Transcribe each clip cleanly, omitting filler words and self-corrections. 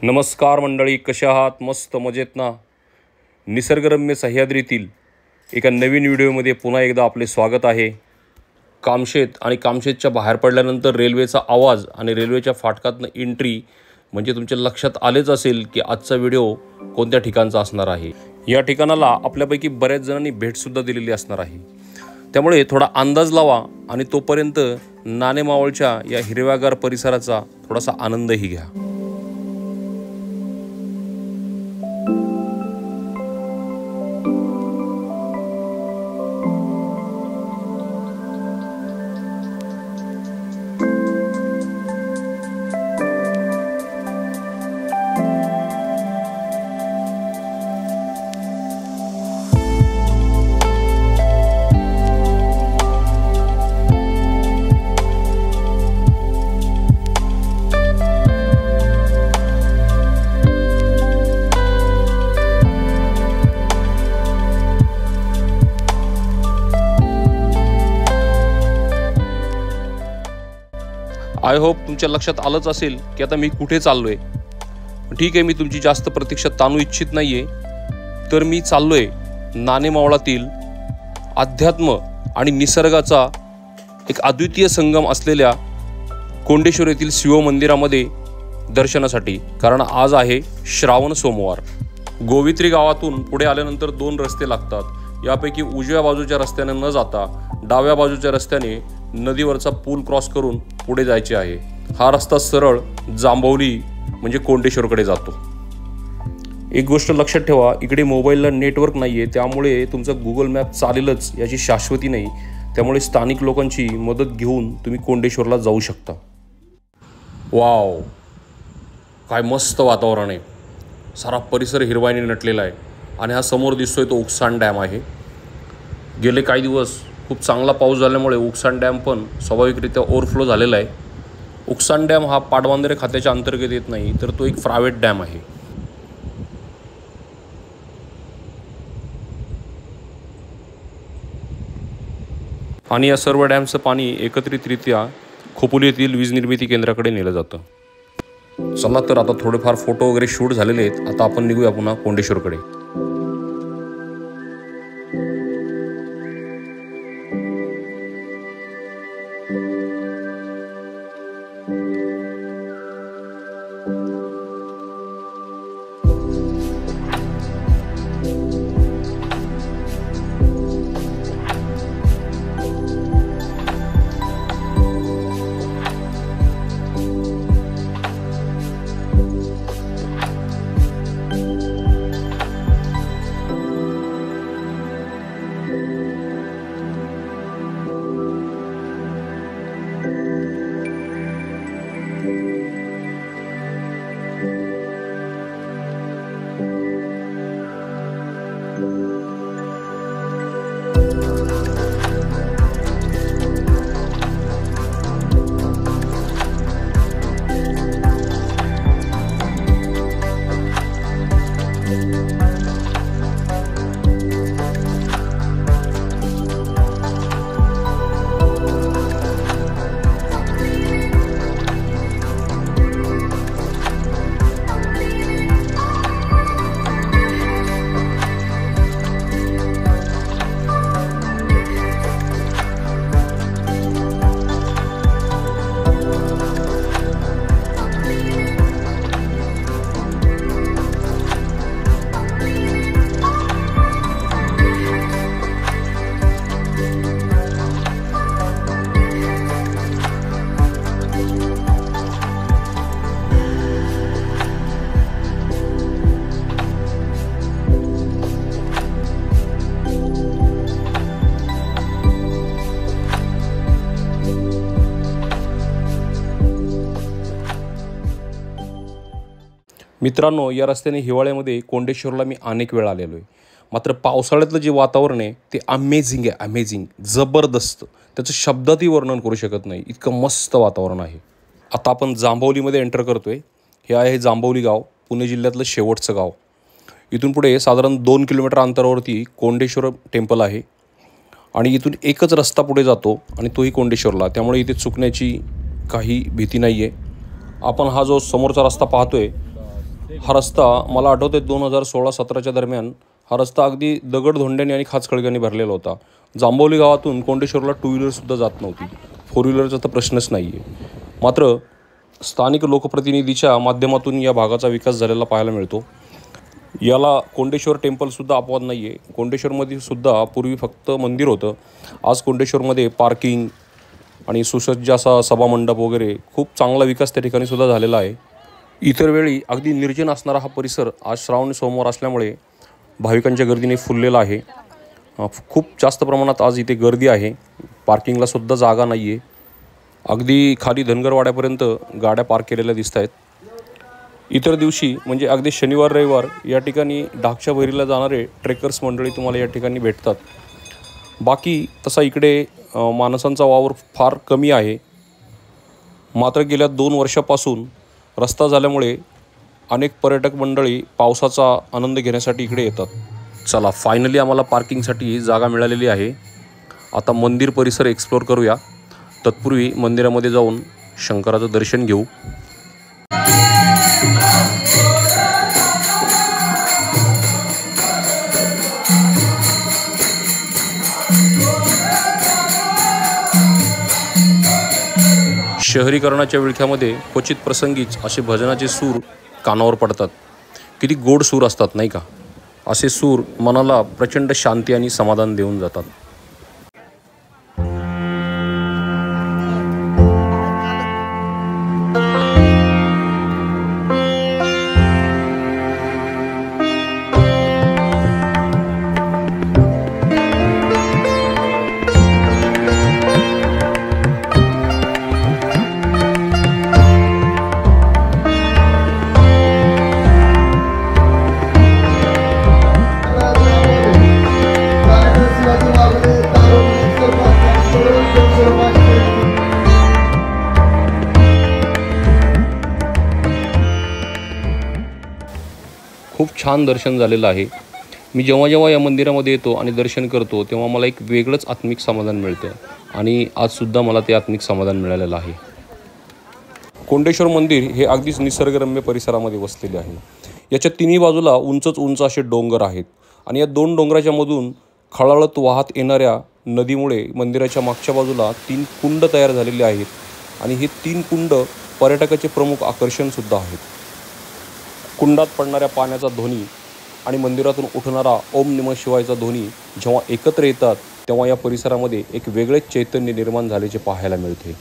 नमस्कार मंडळी, कशा आहात? मस्त मजेत ना? निसर्गरम्य सह्याद्रीतील एका नवीन व्हिडिओमध्ये पुन्हा एकदा आपले स्वागत आहे. कामशेत आणि कामशेतच्या बाहेर पडल्यानंतर रेल्वेचा आवाज आणि रेल्वेच्या फाटकातनं एंट्री म्हणजे तुमच्या लक्षात आलेच असेल की आजचा व्हिडिओ कोणत्या ठिकाणचा असणार आहे. या ठिकाणाला आपल्यापैकी बऱ्याच जणांनी भेटसुद्धा दिलेली असणार आहे. त्यामुळे थोडा अंदाज लावा आणि तोपर्यंत नाणेमावळच्या या हिरव्यागार परिसराचा थोडासा आनंदही घ्या. आय होप तुमच्या लक्षात आलंच असेल की आता मी कुठे चाललोय. ठीक आहे, मी तुमची जास्त प्रतीक्षा ताणू इच्छित नाहीये. तर मी चाललोय नाणेमावळातील अध्यात्म आणि निसर्गाचा एक अद्वितीय संगम असलेल्या कोंडेश्वर येथील शिवमंदिरामध्ये दर्शनासाठी. कारण आज आहे श्रावण सोमवार. गोवित्री गावातून पुढे आल्यानंतर 2 रस्ते लागतात. यापैकी उजव्या बाजूच्या रस्त्याने न जाता डाव्या बाजूच्या रस्त्याने नदीवरचा पूल क्रॉस करून पुढे जायचे आहे. हा रस्ता सरळ जांभवली म्हणजे कोंडेश्वरकडे जातो. एक गोष्ट लक्षात ठेवा, इकडे मोबाईलला नेटवर्क नाही आहे, त्यामुळे तुमचा गुगल मॅप चालेलच याची शाश्वती नाही. त्यामुळे स्थानिक लोकांची मदत घेऊन तुम्ही कोंडेश्वरला जाऊ शकता. वाव, काय मस्त वातावरण आहे. सारा परिसर हिरवाईने नटलेला आहे. आणि हा समोर दिसतोय तो उकसाण डॅम आहे. गेले काही दिवस खूप चांगला पाऊस झाल्यामुळे उकसाण डॅम पण स्वाभाविकरित्या ओव्हरफ्लो झालेला आहे. उकसाण डॅम हा पाटबंधारे खात्याच्या अंतर्गत येत नाही, तर तो एक प्रायव्हेट डॅम आहे. आणि या सर्व डॅमचं पाणी एकत्रितरित्या खोपोली येथील वीज निर्मिती केंद्राकडे नेलं जातं. चला तर आता थोडेफार फोटो वगैरे शूट झालेले आहेत. आता आपण निघूया पुन्हा कोंडेश्वरकडे. मित्रांनो, या रस्त्याने हिवाळ्यामध्ये कोंडेश्वरला मी अनेक वेळा आलेलो आहे. मात्र पावसाळ्यातलं जे वातावरण आहे ते अमेझिंग आहे. अमेझिंग, जबरदस्त. त्याचं शब्दातही वर्णन करू शकत नाही, इतकं मस्त वातावरण आहे. आता आपण जांभवलीमध्ये एंटर करतोय. हे आहे जांभवली गाव, पुणे जिल्ह्यातलं शेवटचं गाव. इथून पुढे साधारण 2 किलोमीटर अंतरावरती कोंडेश्वर टेम्पल आहे आणि इथून एकच रस्ता पुढे जातो आणि तोही कोंडेश्वरला. त्यामुळे इथे चुकण्याची काही भीती नाही आहे. आपण हा जो समोरचा रस्ता पाहतोय हा रस्ता मला आठवते 2016-17च्या दरम्यान हा रस्ता अगदी दगडधोंड्याने आणि खाचखळग्याने भरलेला होता. जांभवली गावातून कोंडेश्वरला 2 व्हीलरसुद्धा जात नव्हती. 4 व्हीलरचा तर प्रश्नच नाही आहे. मात्र स्थानिक लोकप्रतिनिधीच्या माध्यमातून या भागाचा विकास झालेला पाहायला मिळतो. याला कोंडेश्वर टेम्पलसुद्धा अपवाद नाही आहे. कोंडेश्वरमध्ये सुद्धा पूर्वी फक्त मंदिर होतं. आज कोंडेश्वरमध्ये पार्किंग आणि सुसज्ज असा सभामंडप वगैरे खूप चांगला विकास त्या ठिकाणी सुद्धा झालेला आहे. इतर वेळी अगदी निर्जन असणारा हा परिसर आज श्रावणी सोमवार असल्यामुळे भाविकांच्या गर्दीने फुललेला आहे. खूप जास्त प्रमाणात आज इथे गर्दी आहे. पार्किंगला सुद्धा जागा नाही आहे. अगदी खाली धनगरवाड्यापर्यंत गाड्या पार्क केलेल्या दिसत आहेत. इतर दिवशी म्हणजे अगदी शनिवार रविवार या ठिकाणी ढाकच्या भैरीला जाणारे ट्रेकर्स मंडळी तुम्हाला या ठिकाणी भेटतात. बाकी तसा इकडे माणसांचा वावर फार कमी आहे. मात्र गेल्या 2 वर्षापासून रस्ता झाल्यामुळे अनेक पर्यटक मंडळी पावसाचा आनंद घेण्यासाठी इकडे येतात. चला, फायनली आम्हाला पार्किंगसाठी जागा मिळालेली आहे. आता मंदिर परिसर एक्सप्लोर करूया. तत्पूर्वी मंदिरामध्ये जाऊन शंकराचं दर्शन घेऊ. शहरीकरणाच्या विळख्यामध्ये क्वचित प्रसंगीच असे भजनाचे सूर कानावर पडतात. किती गोड सूर असतात नाही का? असे सूर मनाला प्रचंड शांती आणि समाधान देऊन जातात. खूप छान दर्शन झालेलं आहे. मी जेव्हा या मंदिरामध्ये येतो आणि दर्शन करतो तेव्हा मला एक वेगळंच आत्मिक समाधान मिळतं आणि आजसुद्धा मला ते आत्मिक समाधान मिळालेलं आहे. कोंडेश्वर मंदिर हे अगदीच निसर्गरम्य परिसरामध्ये वसलेले आहे. याच्या तिन्ही बाजूला उंच असे डोंगर आहेत आणि या 2 डोंगराच्या मधून खळाळत वाहत येणाऱ्या नदीमुळे मंदिराच्या मागच्या बाजूला 3 कुंड तयार झालेले आहेत आणि हे 3 कुंड पर्यटकाचे प्रमुख आकर्षणसुद्धा आहेत. कुंडात पडणाऱ्या पाण्याचा ध्वनी आणि मंदिरातून उठणारा ओम नमः शिवायचा ध्वनी जेव्हा एकत्र येतात तेव्हा या परिसरामध्ये एक वेगळेच चैतन्य निर्माण झाल्याचे पाहायला मिळते.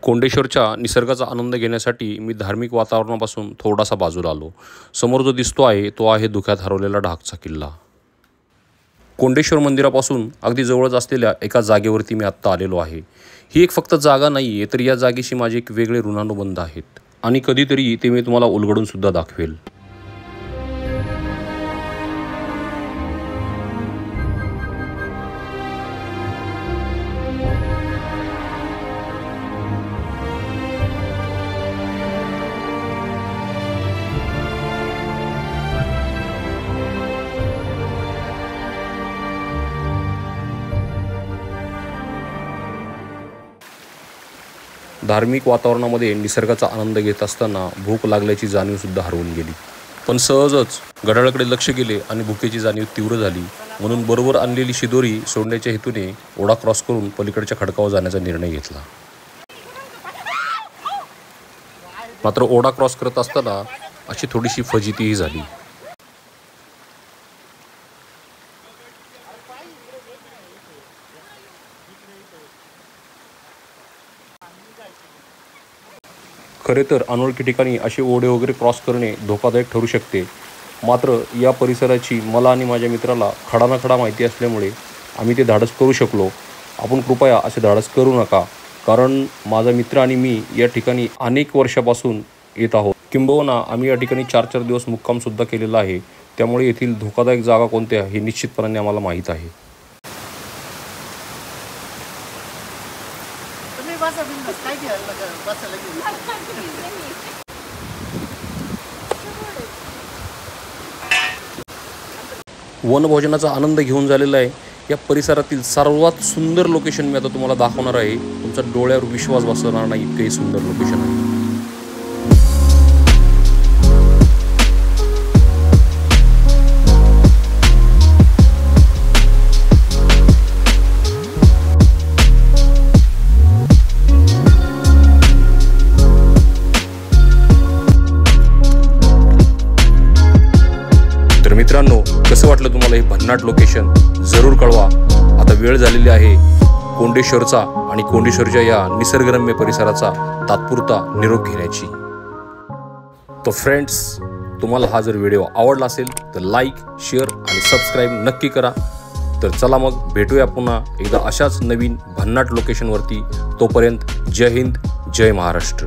कोंडेश्वरच्या निसर्गाचा आनंद घेण्यासाठी मी धार्मिक वातावरणापासून थोडासा बाजूला आलो. समोर जो दिसतो आहे तो आहे धुक्यात हरवलेला ढाकचा किल्ला. कोंडेश्वर मंदिरापासून अगदी जवळच असलेल्या एका जागेवरती मी आत्ता आलेलो आहे. ही एक फक्त जागा नाही आहे, तर या जागेशी माझे एक वेगळे ऋणानुबंध आहेत आणि कधीतरी ते मी तुम्हाला उलगडूनसुद्धा दाखवेल. धार्मिक वातावरणामध्ये निसर्गाचा आनंद घेत असताना भूक लागल्याची जाणीवसुद्धा हरवून गेली. पण सहजच घड्याळाकडे लक्ष गेले आणि भुकेची जाणीव तीव्र झाली. म्हणून बरोबर आणलेली शिदोरी सोडण्याच्या हेतूने ओढा क्रॉस करून पलीकडच्या खडकावर जाण्याचा निर्णय घेतला. मात्र ओढा क्रॉस करत असताना अशी थोडीशी फजितीही झाली. खरे तर अनोळखी ठिकाणी असे ओढे वगैरे क्रॉस करणे धोकादायक ठरू शकते. मात्र या परिसराची मला आणि माझ्या मित्राला खडा ना खडा माहिती असल्यामुळे आम्ही ते धाडस करू शकलो. आपण कृपया असे धाडस करू नका, कारण माझा मित्र आणि मी या ठिकाणी अनेक वर्षापासून येत आहोत. किंबहुना आम्ही या ठिकाणी 4-4 दिवस मुक्कामसुद्धा केलेला आहे. त्यामुळे येथील धोकादायक जागा कोणत्या हे निश्चितपणे आम्हाला माहीत आहे. वनभोजनाचा आनंद घेऊन झालेला आहे. या परिसरातील सर्वात सुंदर लोकेशन मी आता तुम्हाला दाखवणार आहे. तुमचा डोळ्यावर विश्वास बसणार नाही इतकंही सुंदर लोकेशन आहे. मित्रांनो, कसं वाटलं तुम्हाला हे भन्नाट लोकेशन जरूर कळवा. आता वेळ झालेली आहे कोंडेश्वरचा आणि कोंडेश्वरच्या या निसर्गरम्य परिसराचा तात्पुरता निरोप घेण्याची. तो फ्रेंड्स, तुम्हाला हा जर व्हिडिओ आवडला असेल तर लाईक, शेअर आणि सबस्क्राईब नक्की करा. तर चला मग भेटूया पुन्हा एकदा अशाच नवीन भन्नाट लोकेशनवरती. तोपर्यंत जय हिंद, जय महाराष्ट्र.